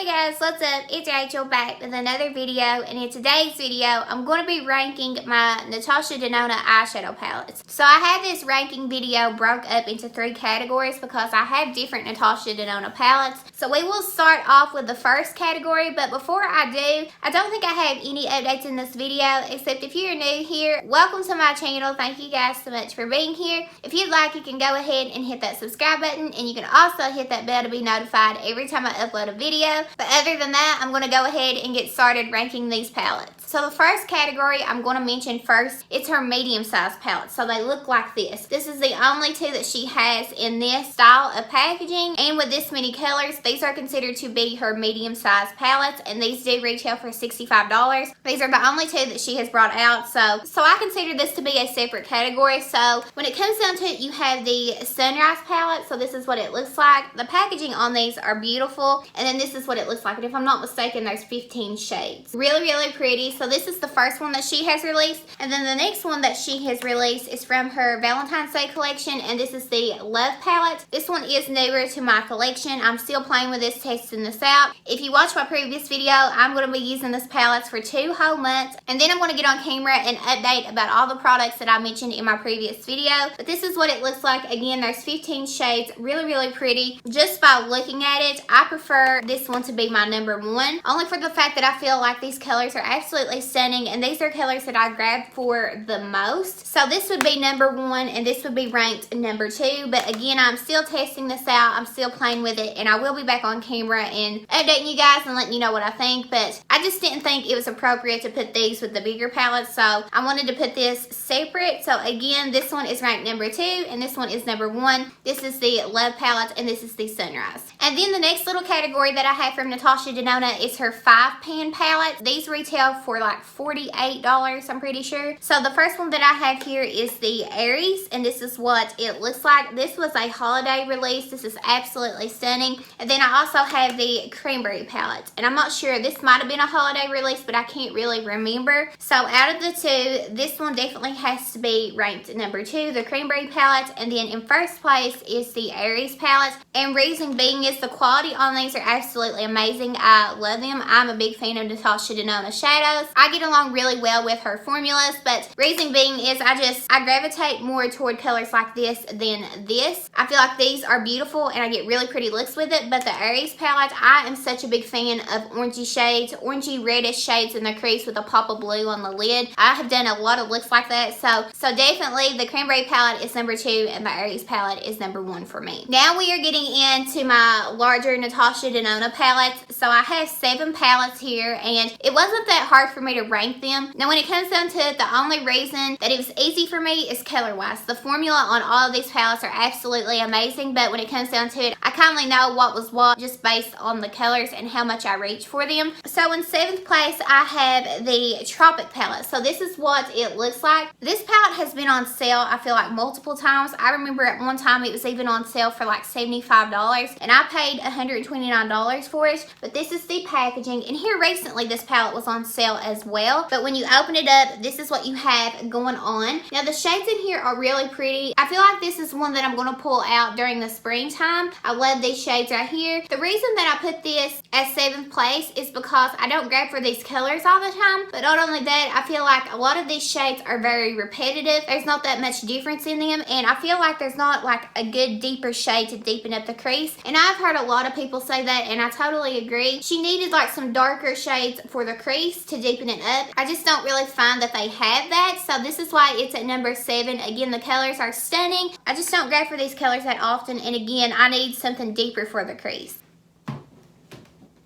Hey guys, what's up? It's Rachel back with another video, and in today's video I'm going to be ranking my Natasha Denona eyeshadow palettes. So I have this ranking video broke up into 3 categories because I have different Natasha Denona palettes. So we will start off with the first category, but before I do, I don't think I have any updates in this video, except if you're new here, welcome to my channel. Thank you guys so much for being here. If you'd like, you can go ahead and hit that subscribe button, and you can also hit that bell to be notified every time I upload a video. But other than that, I'm going to go ahead and get started ranking these palettes. So the first category I'm going to mention first, it's her medium size palette. So they look like this. This is the only 2 that she has in this style of packaging, and with this many colors, these are considered to be her medium size palettes, and these do retail for $65. These are the only 2 that she has brought out, so I consider this to be a separate category. So when it comes down to it, you have the Sunrise palette. So this is what it looks like. The packaging on these are beautiful, and then this is what it looks like. And if I'm not mistaken, there's 15 shades. Really pretty. So this is the first one that she has released, and then the next one that she has released is from her Valentine's Day collection, and this is the Love palette. This one is newer to my collection. I'm still playing with this, testing this out. If you watched my previous video, I'm going to be using this palette for 2 whole months, and then I'm going to get on camera and update about all the products that I mentioned in my previous video. But this is what it looks like. Again, there's 15 shades. Really pretty. Just by looking at it, I prefer this one to be my number 1, only for the fact that I feel like these colors are absolutely stunning, and these are colors that I grabbed for the most. So this would be number 1, and this would be ranked number 2. But again, I'm still testing this out. I'm still playing with it, and I will be back on camera and updating you guys and letting you know what I think. But I just didn't think it was appropriate to put these with the bigger palettes, so I wanted to put this separate. So again, this one is ranked number 2, and this one is number 1. This is the Love palette, and this is the Sunrise. And then the next little category that I have from Natasha Denona is her 5-pan palette. These retail for like $48, I'm pretty sure. So the first one that I have here is the Aries, and this is what it looks like. This was a holiday release. This is absolutely stunning. And then I also have the Cranberry palette, and I'm not sure, this might have been a holiday release, but I can't really remember. So out of the 2, this one definitely has to be ranked number 2, the Cranberry palette, and then in first place is the Aries palette. And reason being is the quality on these are absolutely amazing. I love them. I'm a big fan of Natasha Denona shadows. I get along really well with her formulas, but reason being is I gravitate more toward colors like this than this. I feel like these are beautiful, and I get really pretty looks with it. But the Aries palette, I am such a big fan of orangey shades, orangey reddish shades in the crease with a pop of blue on the lid. I have done a lot of looks like that, so definitely the Cranberry palette is number 2, and the Aries palette is number 1 for me. Now we are getting into my larger Natasha Denona palettes. So I have 7 palettes here, and it wasn't that hard for me to rank them. Now when it comes down to it, the only reason that it was easy for me is color wise. The formula on all of these palettes are absolutely amazing, but when it comes down to it, I kindly know what was what just based on the colors and how much I reach for them. So in 7th place, I have the Tropic palette. So this is what it looks like. This palette has been on sale, I feel like, multiple times. I remember at one time it was even on sale for like $75, and I paid $129 for it. But this is the packaging, and here recently this palette was on sale as well. But when you open it up, this is what you have going on. Now the shades in here are really pretty. I feel like this is one that I'm going to pull out during the springtime. I love these shades right here. The reason that I put this at 7th place is because I don't grab for these colors all the time, but not only that, I feel like a lot of these shades are very repetitive. There's not that much difference in them, and I feel like there's not like a good deeper shade to deepen up the crease. And I've heard a lot of people say that, and I totally agree. She needed like some darker shades for the crease to deepen it up. I just don't really find that they have that, so this is why it's at number 7. Again, the colors are stunning. I just don't grab for these colors that often, and again, I need something deeper for the crease.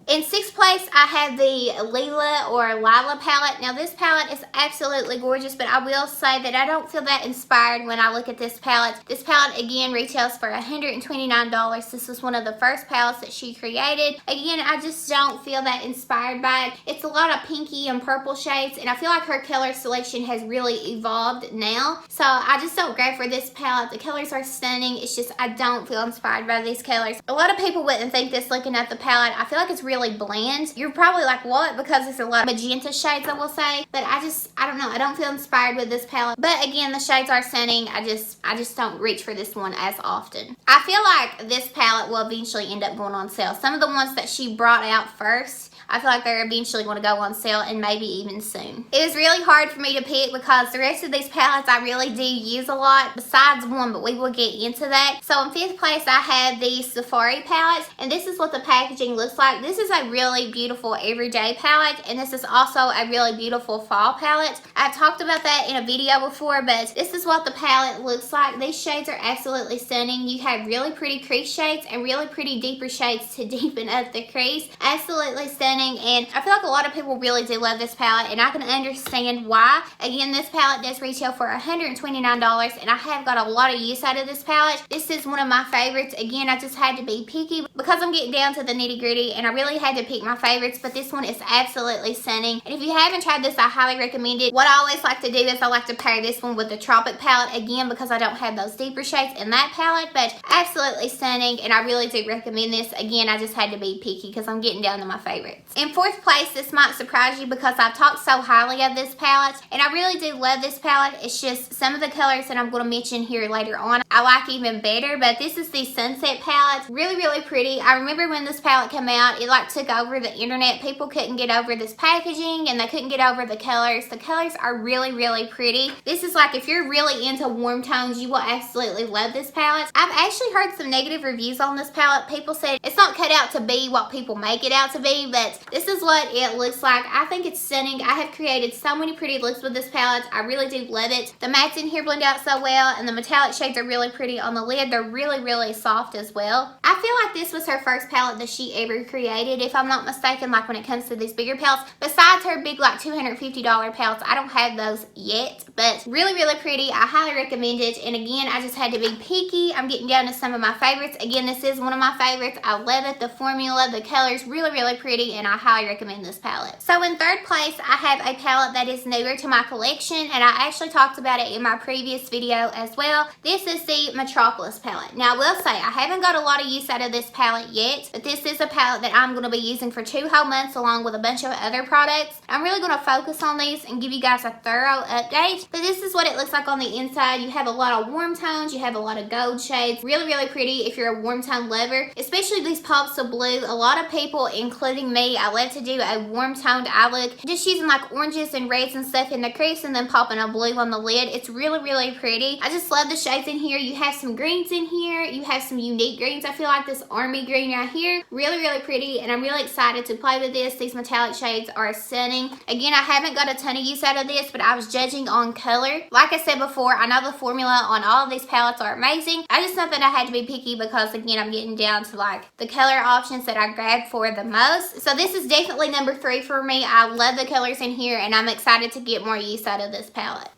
In 6th place, I have the Lila or Lila palette. Now this palette is absolutely gorgeous, but I will say that I don't feel that inspired when I look at this palette. This palette again retails for $129. This was one of the first palettes that she created. Again, I just don't feel that inspired by it. It's a lot of pinky and purple shades, and I feel like her color selection has really evolved now. So I just don't grab for this palette. The colors are stunning. It's just I don't feel inspired by these colors. A lot of people wouldn't think this looking at the palette. I feel like it's really really bland. You're probably like, what? Because it's a lot of magenta shades, I will say. But I don't know. I don't feel inspired with this palette. But again, the shades are stunning. I just don't reach for this one as often. I feel like this palette will eventually end up going on sale. Some of the ones that she brought out first, I feel like they're eventually going to go on sale, and maybe even soon. It was really hard for me to pick because the rest of these palettes I really do use a lot, besides one, but we will get into that. So in 5th place, I have the Safari palette, and this is what the packaging looks like. This is a really beautiful everyday palette, and this is also a really beautiful fall palette. I've talked about that in a video before, but this is what the palette looks like. These shades are absolutely stunning. You have really pretty crease shades and really pretty deeper shades to deepen up the crease. Absolutely stunning. And I feel like a lot of people really do love this palette, and I can understand why. Again, this palette does retail for $129, and I have got a lot of use out of this palette. This is one of my favorites. Again, I just had to be picky because I'm getting down to the nitty gritty, and I really had to pick my favorites, but this one is absolutely stunning. And if you haven't tried this, I highly recommend it. What I always like to do is I like to pair this one with the Tropic palette, again, because I don't have those deeper shades in that palette, but absolutely stunning, and I really do recommend this. Again, I just had to be picky because I'm getting down to my favorites. In 4th place, this might surprise you because I've talked so highly of this palette, and I really do love this palette. It's just some of the colors that I'm going to mention here later on I like even better, but this is the Sunset palette. Really, really pretty. I remember when this palette came out, it like took over the internet. People couldn't get over this packaging, and they couldn't get over the colors. The colors are really, really pretty. This is like, if you're really into warm tones, you will absolutely love this palette. I've actually heard some negative reviews on this palette. People said it's not cut out to be what people make it out to be, but this is what it looks like. I think it's stunning. I have created so many pretty looks with this palette. I really do love it. The mattes in here blend out so well, and the metallic shades are really pretty on the lid. They're really, really soft as well. I feel like this was her first palette that she ever created, if I'm not mistaken, like when it comes to these bigger palettes. Besides her big like $250 palettes, I don't have those yet, but really, really pretty. I highly recommend it. And again, I just had to be picky. I'm getting down to some of my favorites. Again, this is one of my favorites. I love it. The formula, the colors, really, really pretty, and I highly recommend this palette. So in 3rd place, I have a palette that is newer to my collection, and I actually talked about it in my previous video as well. This is the Metropolis palette. Now, I will say, I haven't got a lot of use out of this palette yet, but this is a palette that I'm going to be using for 2 whole months along with a bunch of other products. I'm really going to focus on these and give you guys a thorough update, but this is what it looks like on the inside. You have a lot of warm tones, you have a lot of gold shades. Really, really pretty if you're a warm tone lover, especially these pops of blue. A lot of people, including me, I love to do a warm toned eye look, just using like oranges and reds and stuff in the crease and then popping a blue on the lid. It's really, really pretty. I just love the shades in here. You have some greens in here, you have some unique greens. I feel like this army green right here, really, really pretty, and I'm really excited to play with this. These metallic shades are stunning. Again, I haven't got a ton of use out of this, but I was judging on color. Like I said before, I know the formula on all of these palettes are amazing. I just thought that I had to be picky because, again, I'm getting down to like the color options that I grabbed for the most. So this is definitely number 3 for me. I love the colors in here, and I'm excited to get more use out of this palette.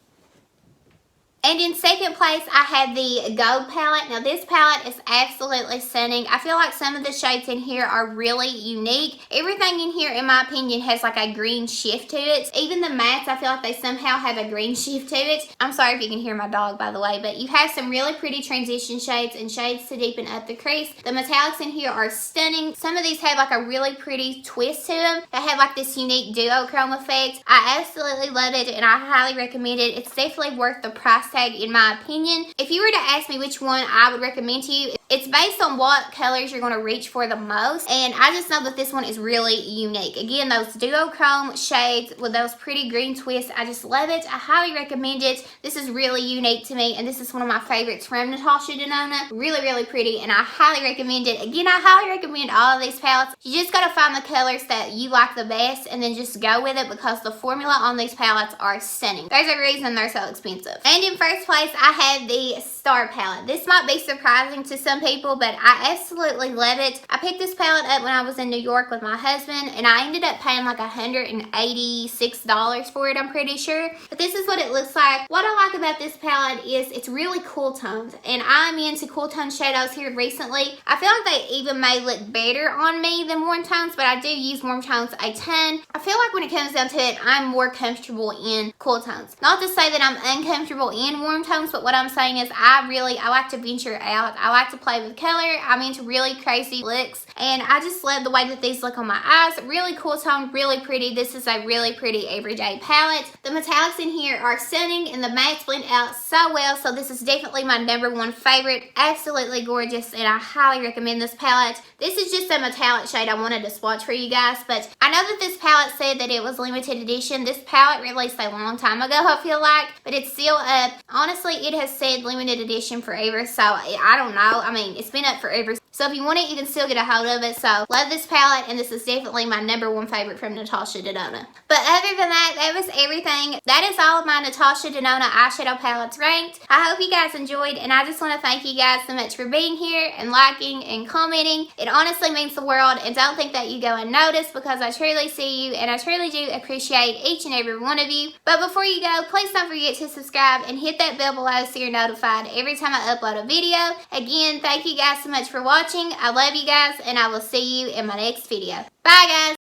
And in 2nd place, I have the Gold palette. Now, this palette is absolutely stunning. I feel like some of the shades in here are really unique. Everything in here, in my opinion, has like a green shift to it. Even the mattes, I feel like they somehow have a green shift to it. I'm sorry if you can hear my dog, by the way, but you have some really pretty transition shades and shades to deepen up the crease. The metallics in here are stunning. Some of these have like a really pretty twist to them. They have like this unique duochrome effect. I absolutely love it, and I highly recommend it. It's definitely worth the price tag, in my opinion. If you were to ask me which one I would recommend to you, it's based on what colors you're going to reach for the most, and I just know that this one is really unique. Again, those duochrome shades with those pretty green twists, I just love it. I highly recommend it. This is really unique to me, and this is one of my favorites from Natasha Denona. Really, really pretty, and I highly recommend it. Again, I highly recommend all of these palettes. You just got to find the colors that you like the best and then just go with it, because the formula on these palettes are stunning. There's a reason they're so expensive. And in 1st place, I have the Star palette. This might be surprising to some people, but I absolutely love it. I picked this palette up when I was in New York with my husband, and I ended up paying like $186 for it, I'm pretty sure. But this is what it looks like. What I like about this palette is it's really cool toned, and I'm into cool tone shadows here recently. I feel like they even may look better on me than warm tones, but I do use warm tones a ton. I feel like when it comes down to it, I'm more comfortable in cool tones. Not to say that I'm uncomfortable in warm tones, but what I'm saying is I like to venture out. I like to play with color. I'm into really crazy looks, and I just love the way that these look on my eyes. Really cool tone, really pretty. This is a really pretty everyday palette. The metallics in here are stunning, and the mattes blend out so well, so this is definitely my #1 favorite. Absolutely gorgeous, and I highly recommend this palette. This is just a metallic shade I wanted to swatch for you guys, but I know that this palette said that it was limited edition. This palette released a long time ago, I feel like, but it's still up. Honestly, it has said limited edition forever, so I don't know. I mean, it's been up forever. So if you want it, you can still get a hold of it. So love this palette, and this is definitely my #1 favorite from Natasha Denona. But other than that, that was everything. That is all of my Natasha Denona eyeshadow palettes ranked. I hope you guys enjoyed, and I just want to thank you guys so much for being here and liking and commenting. It honestly means the world, and don't think that you go unnoticed, because I truly see you, and I truly do appreciate each and every one of you. But before you go, please don't forget to subscribe and hit that bell below so you're notified every time I upload a video. Again, thank you guys so much for watching. I love you guys, and I will see you in my next video. Bye, guys.